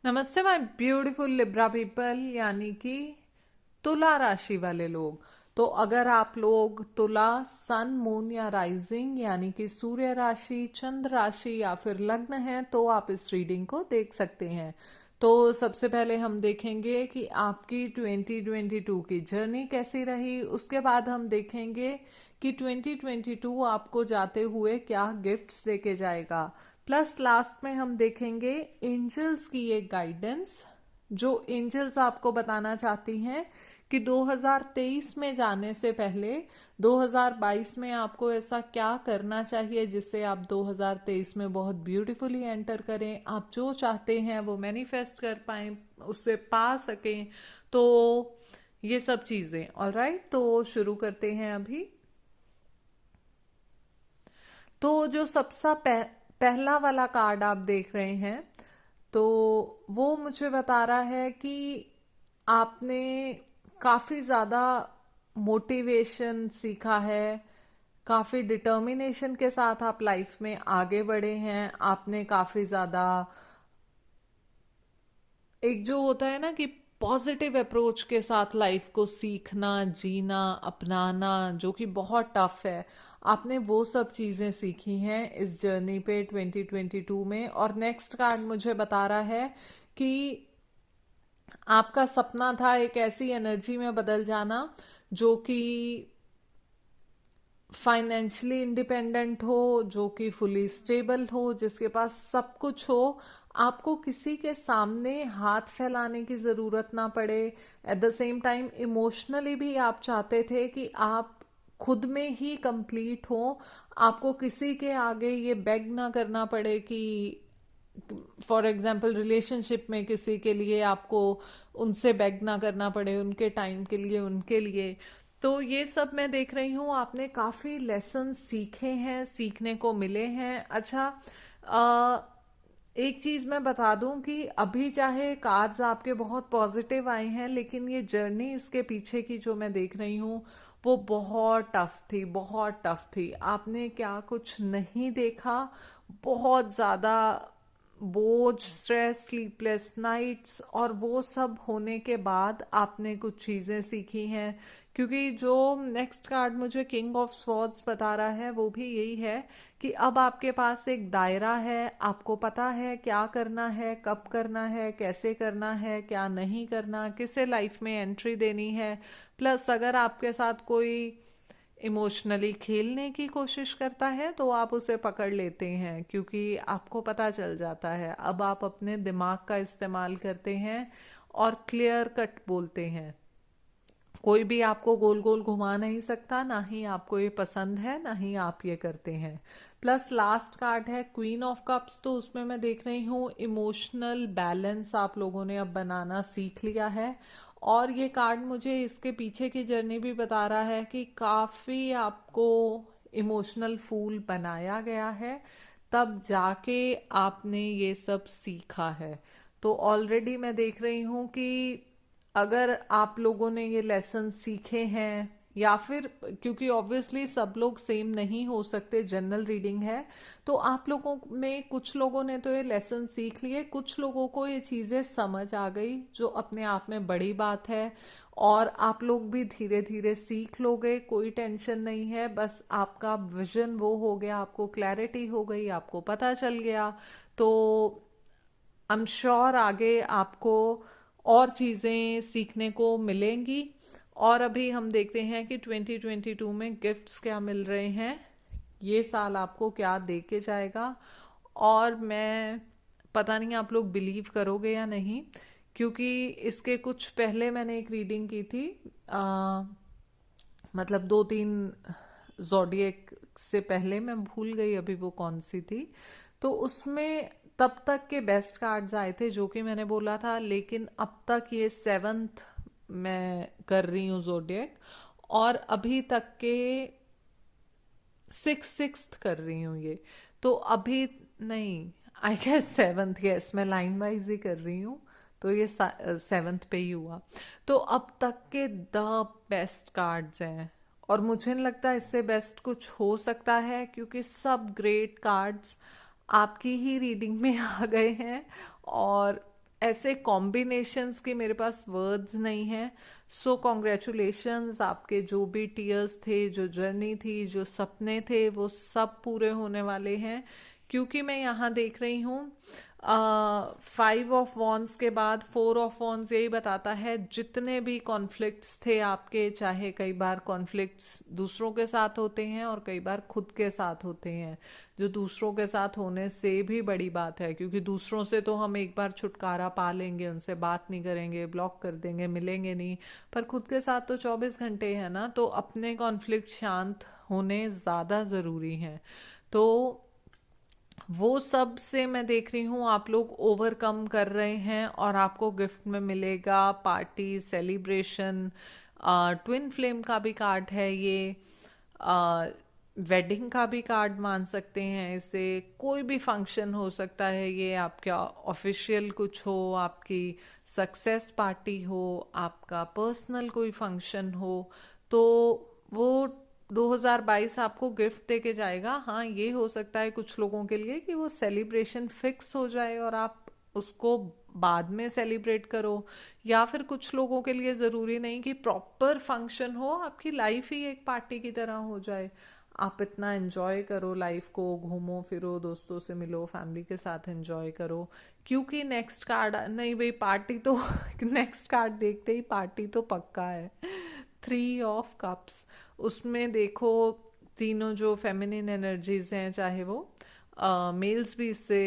नमस्ते my beautiful Libra people, यानी कि तुला राशि वाले लोग। तो अगर आप लोग तुला सन मून या राइजिंग यानी कि सूर्य राशि, चंद्र राशि या फिर लग्न हैं तो आप इस रीडिंग को देख सकते हैं। तो सबसे पहले हम देखेंगे कि आपकी 2022 की जर्नी कैसी रही। उसके बाद हम देखेंगे कि 2022 आपको जाते हुए क्या गिफ्ट्स देके जाएगा। प्लस लास्ट में हम देखेंगे एंजल्स की एक गाइडेंस, जो एंजल्स आपको बताना चाहती हैं कि 2023 में जाने से पहले 2022 में आपको ऐसा क्या करना चाहिए जिससे आप 2023 में बहुत ब्यूटीफुली एंटर करें, आप जो चाहते हैं वो मैनिफेस्ट कर पाएं, उससे पा सकें। तो ये सब चीज़ें ऑलराइट, तो शुरू करते हैं अभी। तो जो सबसे पहला वाला कार्ड आप देख रहे हैं, तो वो मुझे बता रहा है कि आपने काफ़ी ज़्यादा मोटिवेशन सीखा है, काफ़ी डिटर्मिनेशन के साथ आप लाइफ में आगे बढ़े हैं। आपने काफ़ी ज़्यादा एक जो होता है ना कि पॉजिटिव अप्रोच के साथ लाइफ को सीखना, जीना, अपनाना, जो कि बहुत टफ है, आपने वो सब चीज़ें सीखी हैं इस जर्नी पे 2022 में। और नेक्स्ट कार्ड मुझे बता रहा है कि आपका सपना था एक ऐसी एनर्जी में बदल जाना जो कि फाइनेंशियली इंडिपेंडेंट हो, जो कि फुली स्टेबल हो, जिसके पास सब कुछ हो, आपको किसी के सामने हाथ फैलाने की ज़रूरत ना पड़े। At the same time emotionally भी आप चाहते थे कि आप खुद में ही कंप्लीट हो, आपको किसी के आगे ये बेग ना करना पड़े कि फॉर एग्जाम्पल रिलेशनशिप में किसी के लिए आपको उनसे बेग ना करना पड़े, उनके टाइम के लिए, उनके लिए। तो ये सब मैं देख रही हूँ, आपने काफ़ी लेसन सीखे हैं, सीखने को मिले हैं। अच्छा, अ, एक चीज़ मैं बता दूं कि अभी चाहे कार्ड्स आपके बहुत पॉजिटिव आए हैं, लेकिन ये जर्नी इसके पीछे की जो मैं देख रही हूँ वो बहुत टफ थी, बहुत टफ थी। आपने क्या कुछ नहीं देखा, बहुत ज़्यादा बोझ, स्ट्रेस, स्लीपलेस नाइट्स, और वो सब होने के बाद आपने कुछ चीज़ें सीखी हैं। क्योंकि जो नेक्स्ट कार्ड मुझे किंग ऑफ स्वॉर्ड्स बता रहा है वो भी यही है कि अब आपके पास एक दायरा है, आपको पता है क्या करना है, कब करना है, कैसे करना है, क्या नहीं करना, किसे लाइफ में एंट्री देनी है। प्लस अगर आपके साथ कोई इमोशनली खेलने की कोशिश करता है तो आप उसे पकड़ लेते हैं, क्योंकि आपको पता चल जाता है अब आप अपने दिमाग का इस्तेमाल करते हैं और क्लियर कट बोलते हैं। कोई भी आपको गोल गोल घुमा नहीं सकता, ना ही आपको ये पसंद है, ना ही आप ये करते हैं। प्लस लास्ट कार्ड है क्वीन ऑफ कप्स, तो उसमें मैं देख रही हूँ इमोशनल बैलेंस आप लोगों ने अब बनाना सीख लिया है। और ये कार्ड मुझे इसके पीछे की जर्नी भी बता रहा है कि काफ़ी आपको इमोशनल फूल बनाया गया है, तब जाके आपने ये सब सीखा है। तो ऑलरेडी मैं देख रही हूँ कि अगर आप लोगों ने ये लेसन सीखे हैं, या फिर क्योंकि ऑब्वियसली सब लोग सेम नहीं हो सकते, जनरल रीडिंग है, तो आप लोगों में कुछ लोगों ने तो ये लेसन सीख लिए, कुछ लोगों को ये चीज़ें समझ आ गई, जो अपने आप में बड़ी बात है। और आप लोग भी धीरे धीरे सीख लोगे, कोई टेंशन नहीं है। बस आपका विजन वो हो गया, आपको क्लैरिटी हो गई, आपको पता चल गया। तो आई एम श्योर आगे आपको और चीज़ें सीखने को मिलेंगी। और अभी हम देखते हैं कि 2022 में गिफ्ट्स क्या मिल रहे हैं, ये साल आपको क्या दे के जाएगा। और मैं पता नहीं आप लोग बिलीव करोगे या नहीं, क्योंकि इसके कुछ पहले मैंने एक रीडिंग की थी, मतलब 2-3 जोडिएक से पहले, मैं भूल गई अभी वो कौन सी थी। तो उसमें तब तक के बेस्ट कार्ड्स आए थे जो कि मैंने बोला था, लेकिन अब तक ये 7th मैं कर रही हूँ जोडिएक, और अभी तक के 6th कर रही हूँ ये। तो अभी नहीं, आई गेस 7th, यस, मैं लाइन वाइज ही कर रही हूँ, तो ये 7th पे ही हुआ। तो अब तक के द बेस्ट कार्ड्स हैं, और मुझे नहीं लगता इससे बेस्ट कुछ हो सकता है, क्योंकि सब ग्रेट कार्ड्स आपकी ही रीडिंग में आ गए हैं। और ऐसे कॉम्बिनेशंस के मेरे पास वर्ड्स नहीं है। सो कॉन्ग्रेचुलेशंस, आपके जो भी टीयर्स थे, जो जर्नी थी, जो सपने थे, वो सब पूरे होने वाले हैं। क्योंकि मैं यहाँ देख रही हूँ 5 ऑफ वॉन्स के बाद 4 ऑफ वॉन्स यही बताता है जितने भी कॉन्फ्लिक्ट्स थे आपके, चाहे कई बार कॉन्फ्लिक्ट्स दूसरों के साथ होते हैं और कई बार खुद के साथ होते हैं। जो दूसरों के साथ होने से भी बड़ी बात है, क्योंकि दूसरों से तो हम एक बार छुटकारा पा लेंगे, उनसे बात नहीं करेंगे, ब्लॉक कर देंगे, मिलेंगे नहीं। पर खुद के साथ तो 24 घंटे है ना, तो अपने कॉन्फ्लिक्ट शांत होने ज़्यादा ज़रूरी हैं। तो वो सब से मैं देख रही हूँ आप लोग ओवरकम कर रहे हैं, और आपको गिफ्ट में मिलेगा पार्टी, सेलिब्रेशन। ट्विन फ्लेम का भी कार्ड है ये। वेडिंग का भी कार्ड मान सकते हैं इसे। कोई भी फंक्शन हो सकता है ये, आपका ऑफिशियल कुछ हो, आपकी सक्सेस पार्टी हो, आपका पर्सनल कोई फंक्शन हो, तो वो 2022 आपको गिफ्ट देके जाएगा। हाँ, ये हो सकता है कुछ लोगों के लिए कि वो सेलिब्रेशन फिक्स हो जाए और आप उसको बाद में सेलिब्रेट करो, या फिर कुछ लोगों के लिए ज़रूरी नहीं कि प्रॉपर फंक्शन हो, आपकी लाइफ ही एक पार्टी की तरह हो जाए। आप इतना एंजॉय करो लाइफ को, घूमो फिरो, दोस्तों से मिलो, फैमिली के साथ एंजॉय करो। क्योंकि नेक्स्ट कार्ड नहीं भाई, पार्टी तो नेक्स्ट कार्ड देखते ही पार्टी तो पक्का है। 3 ऑफ कप्स, उसमें देखो तीनों जो फेमिनिन एनर्जीज हैं, चाहे वो मेल्स भी इससे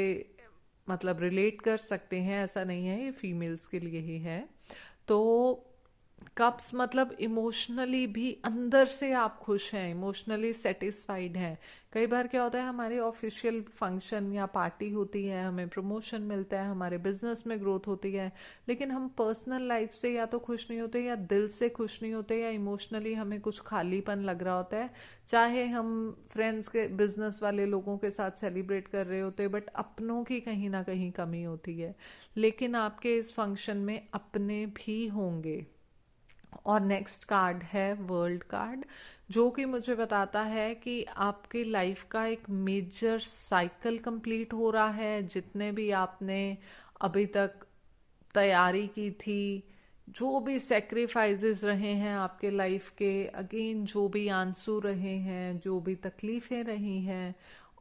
मतलब रिलेट कर सकते हैं, ऐसा नहीं है ये फीमेल्स के लिए ही है। तो कप्स मतलब इमोशनली भी अंदर से आप खुश हैं, इमोशनली सेटिस्फाइड हैं। कई बार क्या होता है, हमारे ऑफिशियल फंक्शन या पार्टी होती है, हमें प्रमोशन मिलता है, हमारे बिजनेस में ग्रोथ होती है, लेकिन हम पर्सनल लाइफ से या तो खुश नहीं होते, या दिल से खुश नहीं होते, या इमोशनली हमें कुछ खालीपन लग रहा होता है। चाहे हम फ्रेंड्स के, बिजनेस वाले लोगों के साथ सेलिब्रेट कर रहे होते, बट अपनों की कहीं ना कहीं कमी होती है। लेकिन आपके इस फंक्शन में अपने भी होंगे। और नेक्स्ट कार्ड है वर्ल्ड कार्ड, जो कि मुझे बताता है कि आपकी लाइफ का एक मेजर साइकिल कंप्लीट हो रहा है। जितने भी आपने अभी तक तैयारी की थी, जो भी सेक्रीफाइसेस रहे हैं आपके लाइफ के, अगेन जो भी आंसू रहे हैं, जो भी तकलीफें रही हैं,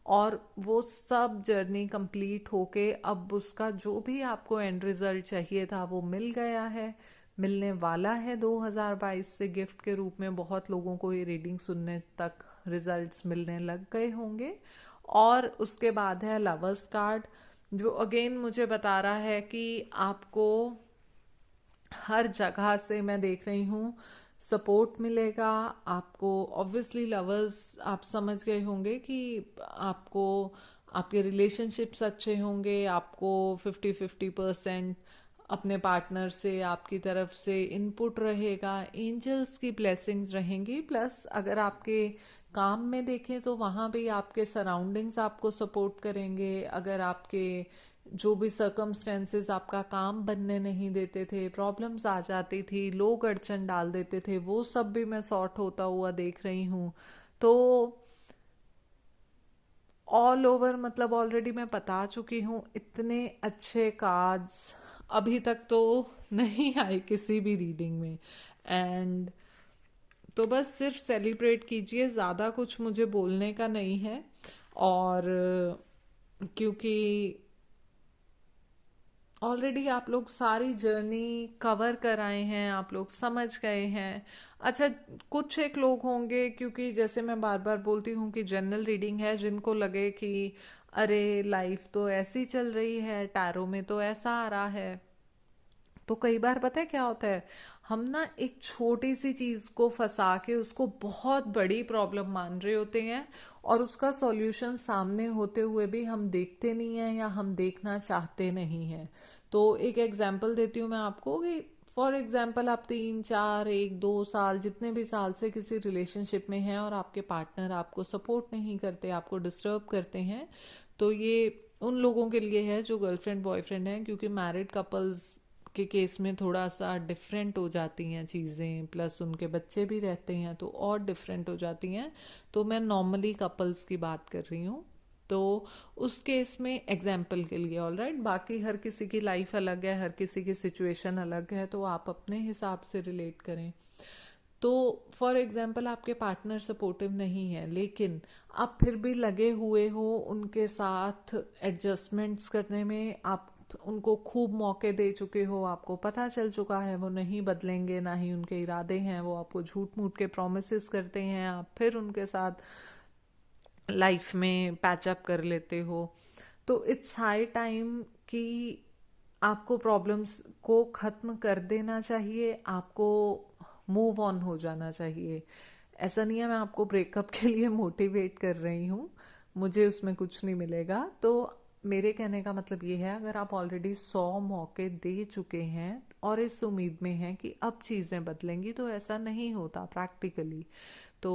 और वो सब जर्नी कंप्लीट होके अब उसका जो भी आपको एंड रिजल्ट चाहिए था वो मिल गया है, मिलने वाला है 2022 से गिफ्ट के रूप में। बहुत लोगों को ये रीडिंग सुनने तक रिजल्ट्स मिलने लग गए होंगे। और उसके बाद है लवर्स कार्ड, जो अगेन मुझे बता रहा है कि आपको हर जगह से, मैं देख रही हूँ, सपोर्ट मिलेगा आपको। ऑब्वियसली लवर्स, आप समझ गए होंगे कि आपको आपके रिलेशनशिप्स अच्छे होंगे, आपको 50-50% अपने पार्टनर से, आपकी तरफ से इनपुट रहेगा, एंजल्स की ब्लेसिंग्स रहेंगी। प्लस अगर आपके काम में देखें तो वहाँ भी आपके सराउंडिंग्स आपको सपोर्ट करेंगे। अगर आपके जो भी सर्कमस्टेंसेस आपका काम बनने नहीं देते थे, प्रॉब्लम्स आ जाती थी, लोग अड़चन डाल देते थे, वो सब भी मैं सॉर्ट होता हुआ देख रही हूँ। तो ऑल ओवर मतलब ऑलरेडी मैं बता चुकी हूँ, इतने अच्छे कार्ड्स अभी तक तो नहीं आए किसी भी रीडिंग में। एंड तो बस सिर्फ सेलिब्रेट कीजिए, ज़्यादा कुछ मुझे बोलने का नहीं है। और क्योंकि ऑलरेडी आप लोग सारी जर्नी कवर कर आए हैं, आप लोग समझ गए हैं। अच्छा, कुछ एक लोग होंगे, क्योंकि जैसे मैं बार बार बोलती हूँ कि जनरल रीडिंग है, जिनको लगे कि अरे लाइफ तो ऐसी चल रही है, टैरो में तो ऐसा आ रहा है। तो कई बार पता है क्या होता है, हम ना एक छोटी सी चीज को फंसा के उसको बहुत बड़ी प्रॉब्लम मान रहे होते हैं, और उसका सॉल्यूशन सामने होते हुए भी हम देखते नहीं हैं, या हम देखना चाहते नहीं हैं। तो एक एग्जांपल देती हूँ मैं आपको कि फॉर एग्जांपल आप 3, 4, 1, 2 साल, जितने भी साल से किसी रिलेशनशिप में हैं, और आपके पार्टनर आपको सपोर्ट नहीं करते, आपको डिस्टर्ब करते हैं, तो ये उन लोगों के लिए है जो गर्लफ्रेंड बॉयफ्रेंड हैं। क्योंकि मैरिड कपल्स के केस में थोड़ा सा डिफरेंट हो जाती हैं चीज़ें, प्लस उनके बच्चे भी रहते हैं तो और डिफरेंट हो जाती हैं। तो मैं नॉर्मली कपल्स की बात कर रही हूँ। तो उस केस में एग्जाम्पल के लिए ऑल राइट, बाकी हर किसी की लाइफ अलग है, हर किसी की सिचुएशन अलग है, तो आप अपने हिसाब से रिलेट करें। तो फॉर एग्जाम्पल आपके पार्टनर सपोर्टिव नहीं है, लेकिन आप फिर भी लगे हुए हो उनके साथ एडजस्टमेंट्स करने में, आप उनको खूब मौके दे चुके हो, आपको पता चल चुका है वो नहीं बदलेंगे, ना ही उनके इरादे हैं, वो आपको झूठ मूठ के प्रोमिस करते हैं, आप फिर उनके साथ लाइफ में पैचअप कर लेते हो, तो इट्स हाई टाइम कि आपको प्रॉब्लम्स को ख़त्म कर देना चाहिए, आपको मूव ऑन हो जाना चाहिए। ऐसा नहीं है मैं आपको ब्रेकअप के लिए मोटिवेट कर रही हूँ, मुझे उसमें कुछ नहीं मिलेगा। तो मेरे कहने का मतलब ये है, अगर आप ऑलरेडी 100 मौके दे चुके हैं और इस उम्मीद में हैं कि अब चीज़ें बदलेंगी, तो ऐसा नहीं होता प्रैक्टिकली। तो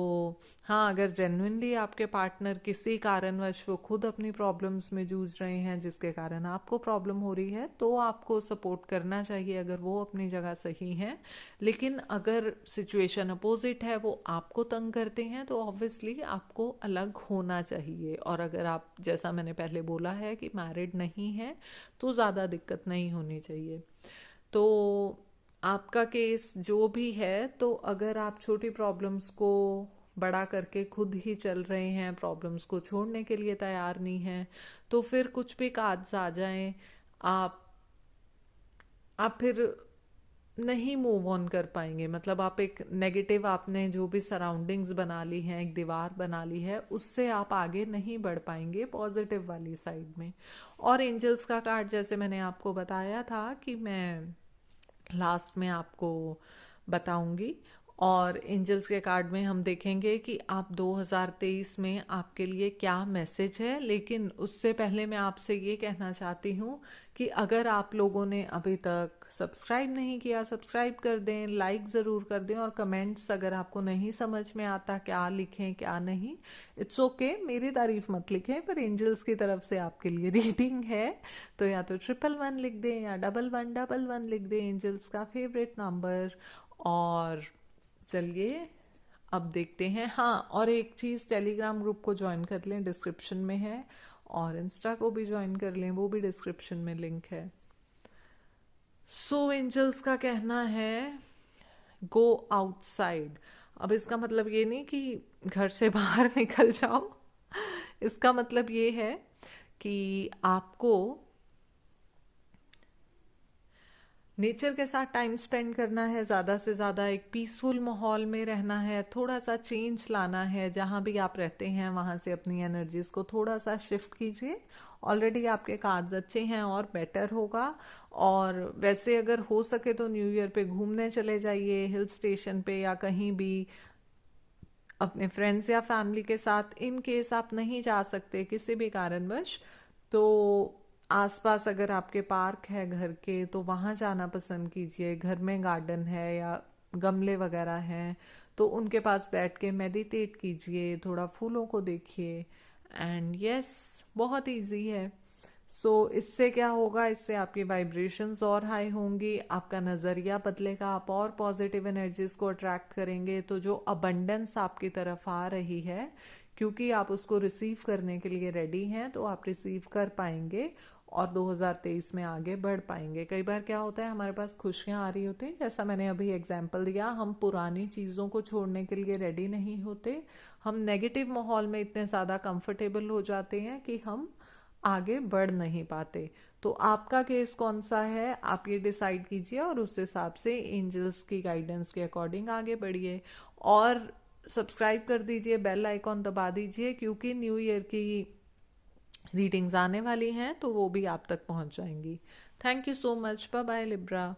हाँ, अगर जेन्युइनली आपके पार्टनर किसी कारणवश वो खुद अपनी प्रॉब्लम्स में जूझ रहे हैं जिसके कारण आपको प्रॉब्लम हो रही है, तो आपको सपोर्ट करना चाहिए अगर वो अपनी जगह सही हैं। लेकिन अगर सिचुएशन अपोजिट है, वो आपको तंग करते हैं, तो ऑब्वियसली आपको अलग होना चाहिए। और अगर आप, जैसा मैंने पहले बोला है कि मैरिड नहीं है, तो ज़्यादा दिक्कत नहीं होनी चाहिए। तो आपका केस जो भी है, तो अगर आप छोटी प्रॉब्लम्स को बड़ा करके खुद ही चल रहे हैं, प्रॉब्लम्स को छोड़ने के लिए तैयार नहीं हैं, तो फिर कुछ भी काज आ जाएं, आप आप फिर नहीं मूव ऑन कर पाएंगे। मतलब आप एक नेगेटिव, आपने जो भी सराउंडिंग्स बना ली हैं, एक दीवार बना ली है, उससे आप आगे नहीं बढ़ पाएंगे पॉजिटिव वाली साइड में। और एंजल्स का कार्ड, जैसे मैंने आपको बताया था कि मैं लास्ट में आपको बताऊंगी, और एंजल्स के कार्ड में हम देखेंगे कि आप 2023 में आपके लिए क्या मैसेज है। लेकिन उससे पहले मैं आपसे ये कहना चाहती हूँ कि अगर आप लोगों ने अभी तक सब्सक्राइब नहीं किया, सब्सक्राइब कर दें, लाइक ज़रूर कर दें, और कमेंट्स अगर आपको नहीं समझ में आता क्या लिखें क्या नहीं, इट्स ओके, मेरी तारीफ मत लिखें, पर एंजल्स की तरफ से आपके लिए रीडिंग है, तो या तो 111 लिख दें या 1111 लिख दें, एंजल्स का फेवरेट नंबर। और चलिए अब देखते हैं। हाँ, और एक चीज़, टेलीग्राम ग्रुप को ज्वाइन कर लें, डिस्क्रिप्शन में है, और इंस्टा को भी ज्वाइन कर लें, वो भी डिस्क्रिप्शन में लिंक है। सो एंजल्स का कहना है गो आउटसाइड। अब इसका मतलब ये नहीं कि घर से बाहर निकल जाओ, इसका मतलब ये है कि आपको नेचर के साथ टाइम स्पेंड करना है, ज़्यादा से ज़्यादा एक पीसफुल माहौल में रहना है, थोड़ा सा चेंज लाना है, जहाँ भी आप रहते हैं वहाँ से अपनी एनर्जीज को थोड़ा सा शिफ्ट कीजिए। ऑलरेडी आपके कार्ड्स अच्छे हैं और बेटर होगा। और वैसे अगर हो सके तो न्यू ईयर पे घूमने चले जाइए, हिल स्टेशन पे या कहीं भी अपने फ्रेंड्स या फैमिली के साथ। इन केस आप नहीं जा सकते किसी भी कारणवश, तो आसपास अगर आपके पार्क है घर के, तो वहाँ जाना पसंद कीजिए। घर में गार्डन है या गमले वगैरह हैं, तो उनके पास बैठ के मेडिटेट कीजिए, थोड़ा फूलों को देखिए। एंड यस, बहुत इजी है। सो इससे क्या होगा, इससे आपकी वाइब्रेशंस और हाई होंगी, आपका नज़रिया बदलेगा, आप और पॉजिटिव एनर्जीज को अट्रैक्ट करेंगे। तो जो अबंडेंस आपकी तरफ आ रही है, क्योंकि आप उसको रिसीव करने के लिए रेडी हैं, तो आप रिसीव कर पाएंगे और 2023 में आगे बढ़ पाएंगे। कई बार क्या होता है, हमारे पास खुशियाँ आ रही होती हैं, जैसा मैंने अभी एग्जाम्पल दिया, हम पुरानी चीज़ों को छोड़ने के लिए रेडी नहीं होते, हम नेगेटिव माहौल में इतने ज़्यादा कंफर्टेबल हो जाते हैं कि हम आगे बढ़ नहीं पाते। तो आपका केस कौन सा है, आप ये डिसाइड कीजिए और उस हिसाब से एंजल्स की गाइडेंस के अकॉर्डिंग आगे बढ़िए। और सब्सक्राइब कर दीजिए, बेल आइकॉन दबा दीजिए, क्योंकि न्यू ईयर की रीडिंग्स आने वाली हैं, तो वो भी आप तक पहुंच जाएंगी। Thank you so much, bye bye Libra.